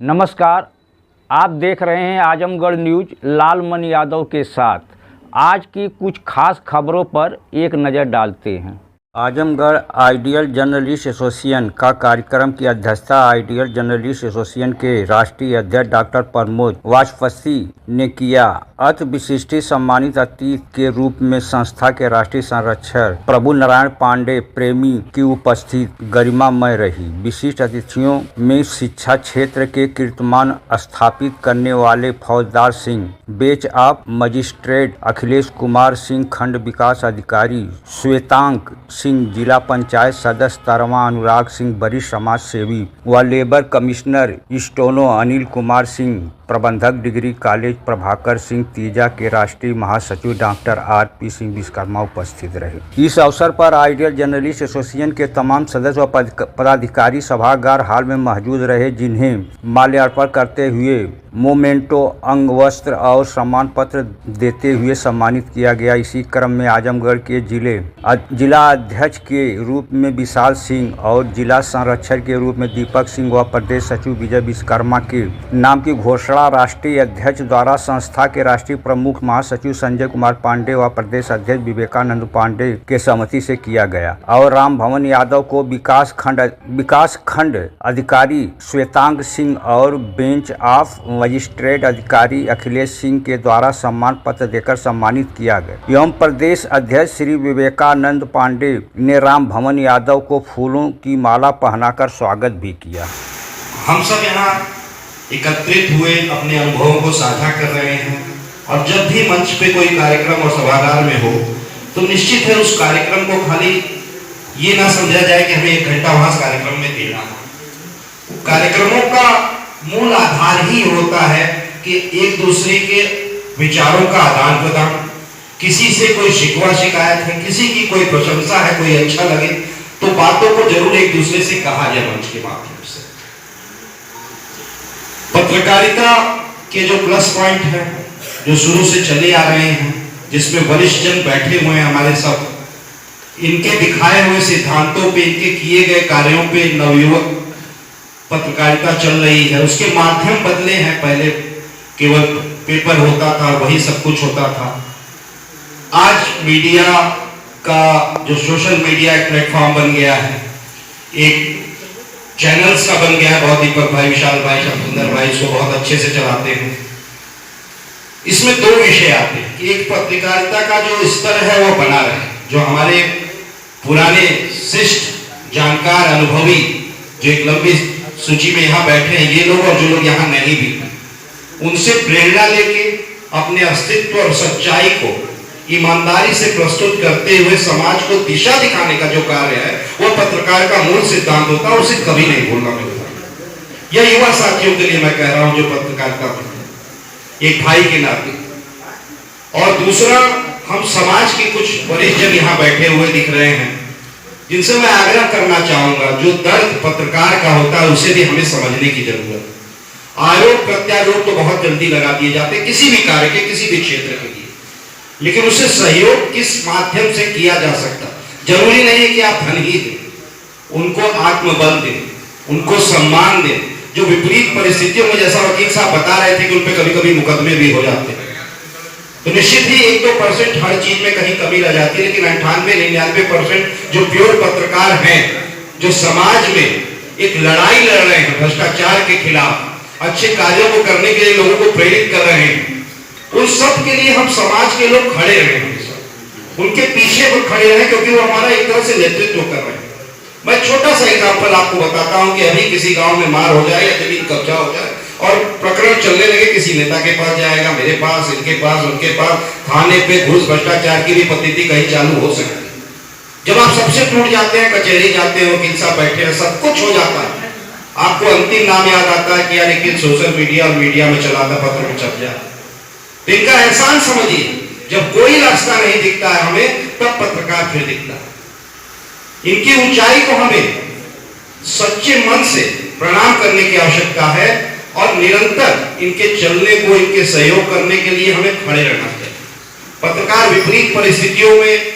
नमस्कार, आप देख रहे हैं आजमगढ़ न्यूज लालमन यादव के साथ। आज की कुछ खास खबरों पर एक नज़र डालते हैं। आजमगढ़ आइडियल जर्नलिस्ट एसोसिएशन का कार्यक्रम की अध्यक्षता आइडियल जर्नलिस्ट एसोसिएशन के राष्ट्रीय अध्यक्ष डॉक्टर प्रमोद वाजपेयी ने किया। अति विशिष्ट सम्मानित अतिथि के रूप में संस्था के राष्ट्रीय संरक्षक प्रभु नारायण पांडे प्रेमी की उपस्थिति गरिमामय रही। विशिष्ट अतिथियों में शिक्षा क्षेत्र के कीर्तिमान स्थापित करने वाले फौजदार Singh, bench of magistrate Akhilesh Kumar Singh, खंड विकास अधिकारी श्वेतांक सिंह, जिला पंचायत सदस्य तरमा अनुराग सिंह, वरिष्ठ समाज सेवी व labour commissioner steno Anil Kumar Singh, प्रबंधक डिग्री कॉलेज प्रभाकर सिंह तीजा के राष्ट्रीय महासचिव डॉक्टर आर.पी. सिंह विश्वकर्मा उपस्थित रहे। इस अवसर पर आइडियल जर्नलिस्ट एसोसिएशन के तमाम सदस्य व पदाधिकारी सभागार हाल में मौजूद रहे, जिन्हें माल्यार्पण करते हुए मोमेंटो, अंग वस्त्र और सम्मान पत्र देते हुए सम्मानित किया गया। इसी क्रम में आजमगढ़ के जिला अध्यक्ष के रूप में विशाल सिंह और जिला संरक्षक के रूप में दीपक सिंह व प्रदेश सचिव विजय विश्वकर्मा के नाम की घोषणा राष्ट्रीय अध्यक्ष द्वारा संस्था के राष्ट्रीय प्रमुख महासचिव संजय कुमार पांडे व प्रदेश अध्यक्ष विवेकानंद पांडे के सहमति से किया गया और राम भवन यादव को विकास खंड अधिकारी श्वेतांग सिंह और बेंच ऑफ मजिस्ट्रेट अधिकारी अखिलेश सिंह के द्वारा सम्मान पत्र देकर सम्मानित किया गया एवं प्रदेश अध्यक्ष श्री विवेकानंद पांडे ने राम भवन यादव को फूलों की माला पहनाकर स्वागत भी किया। हम सब यहाँ एकत्रित हुए अपने अनुभवों को साझा कर रहे हैं और जब भी मंच पे कोई कार्यक्रम और सभागार में हो तो निश्चित है उस कार्यक्रम को खाली ये ना समझा जाए कि हमें 1 घंटा वहां कार्यक्रम में देना है। कार्यक्रमों का मूल आधार ही होता है कि एक दूसरे के विचारों का आदान प्रदान, किसी से कोई शिकवा शिकायत है, किसी की कोई प्रशंसा है, कोई अच्छा लगे तो बातों को जरूर एक दूसरे से कहा जाए मंच के माध्यम से। पत्रकारिता के जो प्लस पॉइंट है जो शुरू से चले आ रहे हैं, जिसमें वरिष्ठ जन बैठे हुए हैं हमारे सब, इनके दिखाए हुए सिद्धांतों पे, इनके किए गए कार्यों पे नवयुवक पत्रकारिता चल रही है। उसके माध्यम बदले हैं। पहले केवल पेपर होता था, वही सब कुछ होता था। आज मीडिया का जो सोशल मीडिया एक प्लेटफॉर्म बन गया है, एक चैनल्स का बन गया है। बहुत दीपक भाई, विशाल भाई, शमसुंदर भाई इसको बहुत अच्छे से चलाते हैं। इसमें 2 विषय आते हैं कि एक पत्रकारिता का जो स्तर है वो बना रहे, जो हमारे पुराने शिष्ट जानकार अनुभवी जो एक लंबी सूची में यहाँ बैठे हैं ये लोग और जो लोग यहाँ नहीं भी हैं, उनसे प्रेरणा लेके अपने अस्तित्व और सच्चाई को ईमानदारी से प्रस्तुत करते हुए समाज को दिशा दिखाने का जो कार्य है वो पत्रकार का मूल सिद्धांत होता है। उसे कभी नहीं भूलना मिलता। यह युवा साथियों के लिए मैं कह रहा हूं जो पत्रकारिता एक भाई के नाते। और दूसरा, हम समाज के कुछ वरिष्ठ जन यहाँ बैठे हुए दिख रहे हैं जिनसे मैं आग्रह करना चाहूंगा, जो दर्द पत्रकार का होता है उसे भी हमें समझने की जरूरत है। आरोप प्रत्यारोप तो बहुत जल्दी लगा दिए जाते हैं किसी भी कार्य के, किसी भी क्षेत्र के लिए, लेकिन उसे सहयोग किस माध्यम से किया जा सकता। जरूरी नहीं है कि आप धन ही दें, उनको आत्मबल दें, उनको सम्मान दें। जो विपरीत परिस्थितियों में, जैसा वकील साहब बता रहे थे कि उन पे कभी कभी मुकदमे भी हो जाते हैं, तो निश्चित ही 1-2% हर चीज में कहीं कमी रह जाती है, लेकिन 98-99% जो प्योर पत्रकार हैं, जो समाज में एक लड़ाई लड़ रहे हैं भ्रष्टाचार के खिलाफ, अच्छे कार्यों को करने के लिए लोगों को प्रेरित कर रहे हैं, उन सब के लिए हम समाज के लोग खड़े रहे, उनके पीछे वो खड़े रहे, क्योंकि वो हमारा एक तरह से नेतृत्व कर रहे हैं। मैं छोटा सा एग्जांपल आपको बताता हूं कि अभी किसी गांव में मार हो जाए या जमीन कब्जा हो जाए और प्रकरण चलने लगे, किसी नेता के पास जाएगा, मेरे पास, इनके पास, उनके पास, थाने पे घूस भ्रष्टाचार की भी पद्धति कहीं चालू हो सकती है। जब आप सबसे टूट जाते हैं, कचहरी जाते हैं, वकील साहब बैठे हैं, सब कुछ हो जाता है, आपको अंतिम नाम याद आता है कि यार एक सोशल मीडिया और मीडिया में चला था, पत्र में छप जाए। तो इनका एहसान समझिए, जब कोई रास्ता नहीं दिखता है हमें, तब पत्रकार फिर दिखता है। इनकी ऊंचाई को हमें सच्चे मन से प्रणाम करने की आवश्यकता है और निरंतर इनके चलने को, इनके सहयोग करने के लिए हमें खड़े रहना चाहिए। पत्रकार विपरीत परिस्थितियों में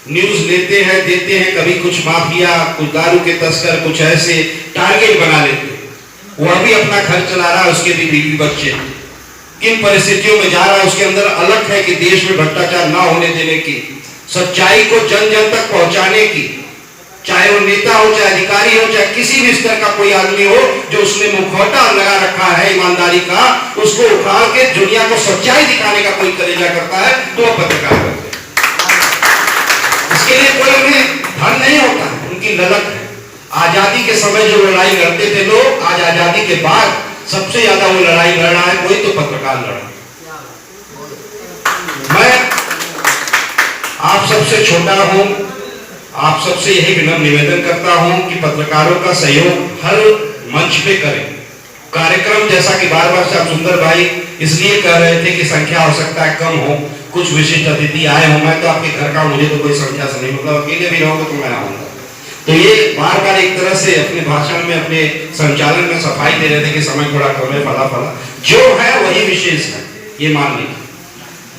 न्यूज लेते हैं, देते हैं, कभी कुछ माफिया, कुछ दारू के तस्कर, कुछ ऐसे टारगेट बना लेते हैं। वह भी अपना घर चला रहा है, उसके भी बीवी बच्चे हैं। किन परिस्थितियों में जा रहा है उसके अंदर अलग है कि देश में भ्रष्टाचार ना होने देने की, सच्चाई को जन जन तक पहुंचाने की, चाहे वो नेता हो, चाहे अधिकारी हो, चाहे किसी भी स्तर का कोई आदमी हो, जो उसने मुखौटा लगा रखा है ईमानदारी का, उसको उखाड़ के दुनिया को सच्चाई दिखाने का कोई कलेजा करता है तो वह पत्रकार होते हैं। इसके लिए कोई उन्हें धन नहीं होता, उनकी ललक है। आजादी के समय जो लड़ाई लड़ते थे लोग, आज आजादी के बाद सबसे ज्यादा वो लड़ाई लड़ रहा है कोई तो पत्रकार लड़ा। मैं आप सबसे छोटा हूं, आप सबसे यही विनम्र निवेदन करता हूं कि पत्रकारों का सहयोग हर मंच पे करें। कार्यक्रम जैसा कि बार बार साहब सुंदर भाई इसलिए कह रहे थे कि संख्या हो सकता है कम हो, कुछ विशिष्ट अतिथि आए हो, मैं तो आपके घर का, मुझे तो कोई संख्या से नहीं, मतलब अकेले भी रहोगे तो मैं आऊंगा। तो ये बार बार एक तरह से अपने भाषण में, अपने संचालन में सफाई दे रहे थे कि समय थोड़ा कम है, फला फला जो है वही विशेष है, ये मान लीजिए।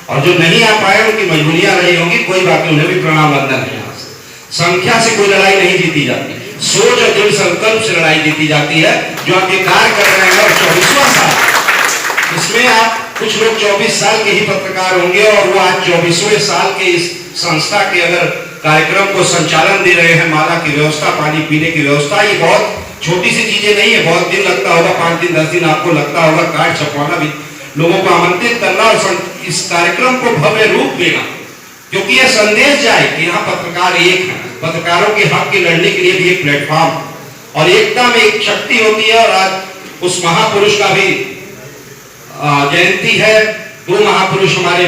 और जो नहीं आ पाए उनकी मजबूरियां रही होंगी, कोई बात नहीं, उन्हें भी प्रणाम वंदन है। संख्या से कोई लड़ाई नहीं जीती जाती, सोच और दृढ़ संकल्प से लड़ाई जीती जाती है। जो आप ये कार्य कर रहे हैं और 24वां साल, इसमें आप कुछ लोग 24 साल के ही पत्रकार होंगे और वो आज 24वें साल के इस संस्था के अगर कार्यक्रम को संचालन दे रहे हैं, माला की व्यवस्था, पानी पीने की व्यवस्था, ये बहुत छोटी सी चीजें नहीं है, बहुत दिन लगता होगा, 5 दिन 10 दिन आपको लगता होगा, कार्ड छपवाना भी, लोगों को आमंत्रित करना और इस कार्यक्रम को भव्य रूप देना, क्योंकि यह संदेश जाए कि यहाँ पत्रकार एक है, पत्रकारों के हक के लड़ने के लिए भी एक प्लेटफॉर्म और एकता में एक शक्ति होती है। और आज उस महापुरुष का भी जयंती है। 2 महापुरुष हमारे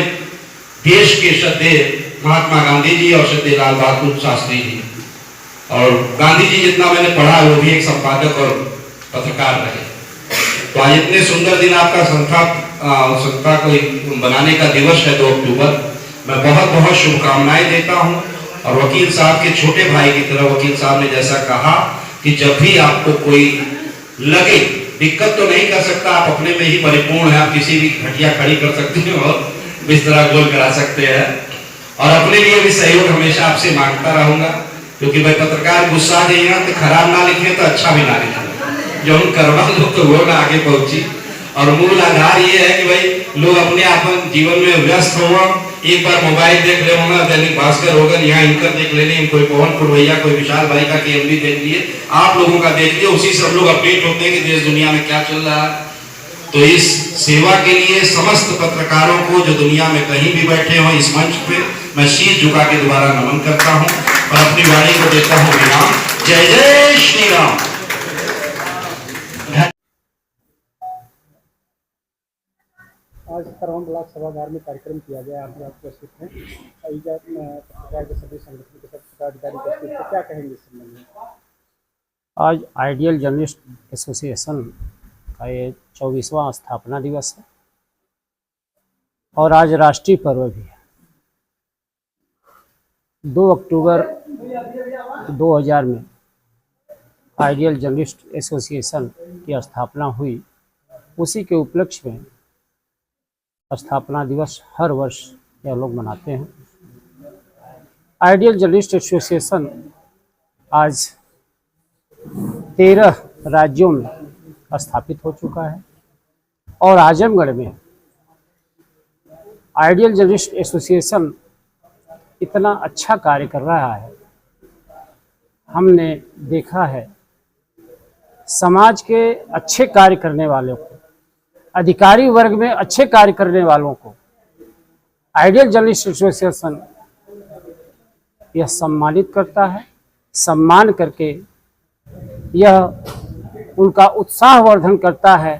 देश के श्रद्धेय महात्मा गांधी जी और श्रद्धेय लाल बहादुर शास्त्री जी। और गांधी जी जितना मैंने पढ़ा वो भी एक संपादक और पत्रकार रहे। तो आज इतने सुंदर दिन आपका संस्था को बनाने का दिवस है 2 अक्टूबर, मैं बहुत बहुत शुभकामनाएं देता हूं। और वकील साहब के छोटे भाई की तरह वकील साहब ने जैसा कहा कि जब भी आपको कोई लगे, दिक्कत तो नहीं कर सकता, आप अपने में ही परिपूर्ण है, आप किसी भी घटिया खड़ी कर सकते हैं और बिस्तरा गोल करा सकते हैं। और अपने लिए भी सहयोग हमेशा आपसे मांगता रहूंगा, क्योंकि भाई पत्रकार गुस्सा देगा तो खराब ना लिखे तो अच्छा भी ना लिखे, जो हम करवा लो तो वो ना आगे पहुंची। और मूल आधार ये है कि भाई लोग अपने अपन जीवन में व्यस्त हो, एक बार मोबाइल देख रहे होगा, दैनिक भास्कर होगा, यहाँ इनकर देख लेने, कोई पवन पुरवैया, कोई विशाल भाई का केएमडी देख लिए, आप लोगों का देख लिए, उसी से हम लोग अपडेट होते हैं कि देश दुनिया में क्या चल रहा है। तो इस सेवा के लिए समस्त पत्रकारों को जो दुनिया में कहीं भी बैठे हो, इस मंच पे मैं शीश झुका के दोबारा नमन करता हूँ और अपनी वाणी को देता हूँ विराम। जय जय श्री राम। आज करौन ब्लॉक सभागार में कार्यक्रम किया गया, आप लोग उपस्थित हैं, पत्रकार के सभी संगठन के सब पदाधिकारी उपस्थित हैं, क्या कहेंगे इस संबंध में? आज आइडियल जर्नलिस्ट एसोसिएशन का ये 24वां स्थापना दिवस है और आज राष्ट्रीय पर्व भी है। 2 अक्टूबर 2000 में आइडियल जर्नलिस्ट एसोसिएशन की स्थापना हुई, उसी के उपलक्ष्य में स्थापना दिवस हर वर्ष यह लोग मनाते हैं। आइडियल जर्नलिस्ट एसोसिएशन आज 13 राज्यों में स्थापित हो चुका है और आजमगढ़ में आइडियल जर्नलिस्ट एसोसिएशन इतना अच्छा कार्य कर रहा है। हमने देखा है समाज के अच्छे कार्य करने वालों को, अधिकारी वर्ग में अच्छे कार्य करने वालों को आइडियल जर्नलिस्ट एसोसिएशन यह सम्मानित करता है। सम्मान करके यह उनका उत्साहवर्धन करता है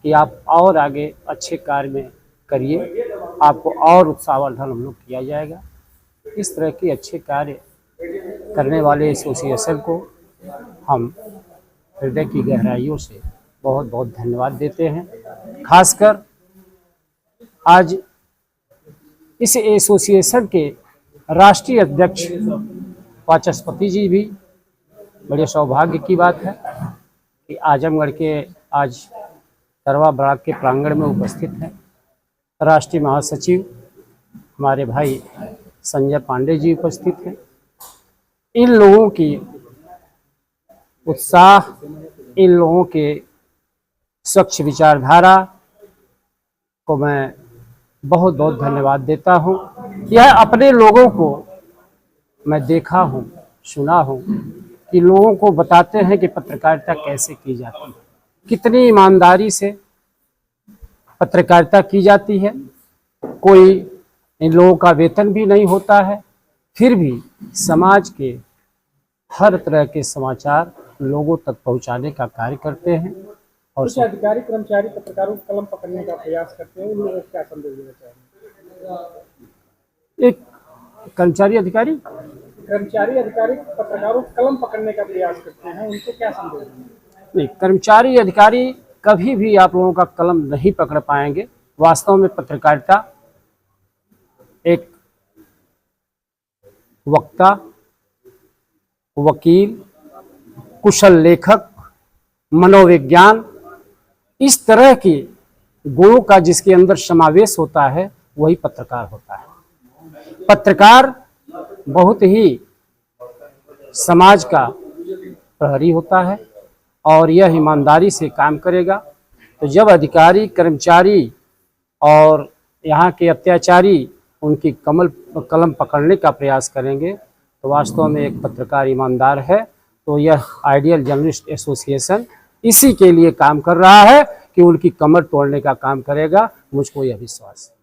कि आप और आगे अच्छे कार्य में करिए, आपको और उत्साहवर्धन हम लोग किया जाएगा। इस तरह के अच्छे कार्य करने वाले एसोसिएशन को हम हृदय की गहराइयों से बहुत बहुत धन्यवाद देते हैं। खासकर आज इस एसोसिएशन के राष्ट्रीय अध्यक्ष वाचस्पति जी भी, बड़े सौभाग्य की बात है कि आजमगढ़ के आज करवा ब्लॉक के प्रांगण में उपस्थित हैं। राष्ट्रीय महासचिव हमारे भाई संजय पांडे जी उपस्थित हैं। इन लोगों की उत्साह, इन लोगों के स्वच्छ विचारधारा को मैं बहुत बहुत धन्यवाद देता हूँ। यह अपने लोगों को मैं देखा हूँ, सुना हूँ कि लोगों को बताते हैं कि पत्रकारिता कैसे की जाती है, कितनी ईमानदारी से पत्रकारिता की जाती है। कोई इन लोगों का वेतन भी नहीं होता है, फिर भी समाज के हर तरह के समाचार लोगों तक पहुंचाने का कार्य करते हैं। और कुछ अधिकारी कर्मचारी पत्रकारों की कलम पकड़ने का प्रयास करते हैं, उन लोगों को क्या संदेश देना चाहेंगे? एक कर्मचारी अधिकारी पत्रकारों की कलम पकड़ने का प्रयास करते हैं, उनको क्या संदेश देंगे? नहीं, कर्मचारी अधिकारी कभी भी आप लोगों का कलम नहीं पकड़ पाएंगे। वास्तव में पत्रकारिता एक वक्ता, वकील, कुशल लेखक, मनोविज्ञान, इस तरह के गुणों का जिसके अंदर समावेश होता है वही पत्रकार होता है। पत्रकार बहुत ही समाज का प्रहरी होता है और यह ईमानदारी से काम करेगा। तो जब अधिकारी, कर्मचारी और यहाँ के अत्याचारी उनकी कलम पकड़ने का प्रयास करेंगे तो वास्तव में एक पत्रकार ईमानदार है। तो यह आइडियल जर्नलिस्ट एसोसिएशन इसी के लिए काम कर रहा है कि उनकी कमर तोड़ने का काम करेगा, मुझको यह विश्वास है।